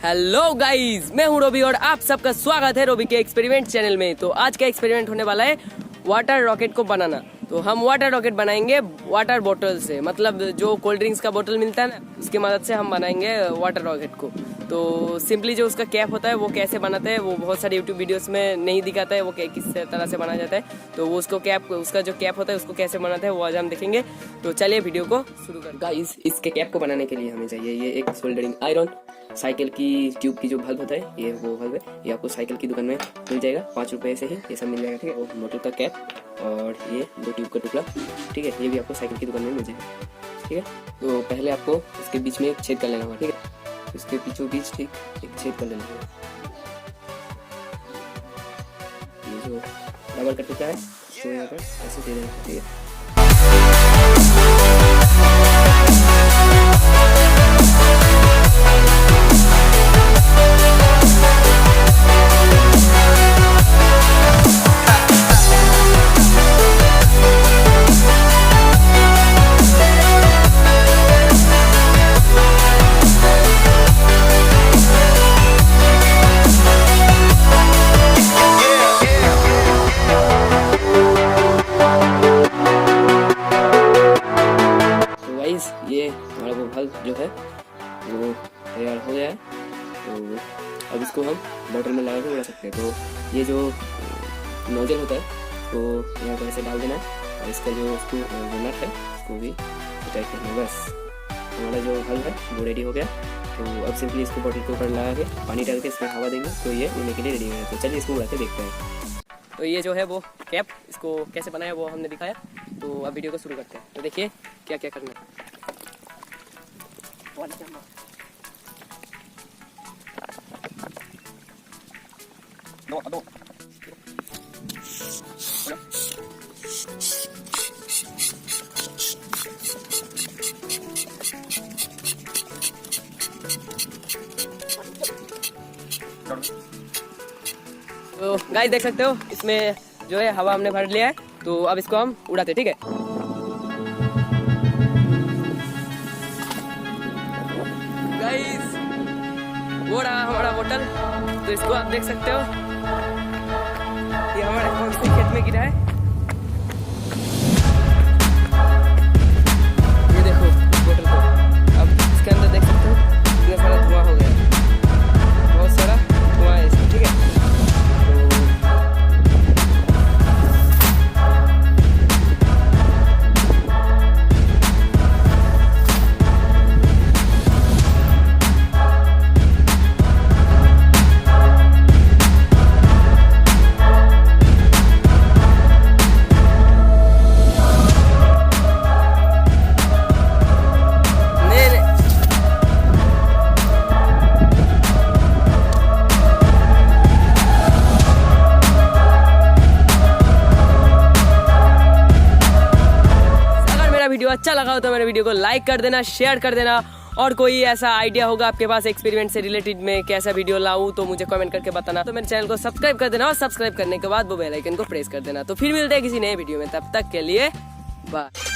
Hello guys, मैं हूँ रोबी और आप सबका स्वागत है रोबी के एक्सपेरिमेंट चैनल में। तो आज का एक्सपेरिमेंट होने वाला है वाटर रॉकेट को बनाना। तो हम वाटर रॉकेट बनाएंगे वाटर बोतल से, मतलब जो कोल्ड ड्रिंक्स का बोतल मिलता है ना, उसकी मदद से हम बनाएंगे वाटर रॉकेट को। तो सिंपली जो उसका कैप होता है वो कैसे बनाते हैं वो बहुत सारे यूट्यूब वीडियोस में नहीं दिखाता है, वो किस तरह से बनाया जाता है। तो वो उसका जो कैप होता है उसको कैसे बनाते हैं वो आज हम देखेंगे। तो चलिए वीडियो को शुरू कर। गाइस, इसके कैप को बनाने के लिए हमें चाहिए ये एक सोल्डरिंग आयरन, साइकिल की ट्यूब की जो बल्ब होता है ये वो बल्ब है, ये आपको साइकिल की दुकान में मिल जाएगा, 5 रुपए से ही ये सब मिल जाएगा। ठीक है, और मोटर का कैप और ये 2 ट्यूब का टुकड़ा, ठीक है, ये भी आपको साइकिल की दुकान में मिल जाएगा। ठीक है, तो पहले आपको इसके बीच में एक छेद कर लेना होगा। ठीक है, इसके बीचों बीच ठीक एक छेद कर लेना होगा। ये जो रबर का टुकड़ा है इसको यहाँ पर ऐसे दे देना। ठीक है, ये हमारा वो बल्ब जो है वो तैयार हो गया है। तो अब इसको हम बॉटल में लगा के उड़ा सकते हैं। तो ये जो नोजल होता है तो यहाँ पर ऐसे डाल देना है और इसका जो नट है उसको भी टाइट करना है। बस हमारा जो बल्ब है वो रेडी हो गया। तो अब सिंपली इसको बॉटल के ऊपर लगा के पानी डाल के इसमें हवा देंगे तो ये उड़ने के लिए रेडी हो गया। तो चलिए इसको उड़ा के देखते हैं। तो ये जो है वो कैप, इसको कैसे बनाया वो हमने दिखाया। तो अब वीडियो को शुरू करते हैं। तो देखिए क्या क्या करना है। तो गाइस देख सकते हो इसमें जो है हवा हमने भर लिया है। तो अब इसको हम उड़ाते, ठीक है। गाइस वो रहा हमारा बोतल। तो इसको आप देख सकते हो, ये हमारे कौन से खेत में गिरा है। ये देखो बोतल को, अब इसके अंदर देख सकते हो कितना सारा धुआं हो गया, बहुत सारा धुआं है इसमें। ठीक है, वीडियो अच्छा लगा हो तो मेरे वीडियो को लाइक कर देना, शेयर कर देना। और कोई ऐसा आइडिया होगा आपके पास एक्सपेरिमेंट से रिलेटेड में कैसा वीडियो लाऊं तो मुझे कमेंट करके बताना। तो मेरे चैनल को सब्सक्राइब कर देना और सब्सक्राइब करने के बाद वो बेल आइकन को प्रेस कर देना। तो फिर मिलते हैं किसी नए वीडियो में, तब तक के लिए बाय।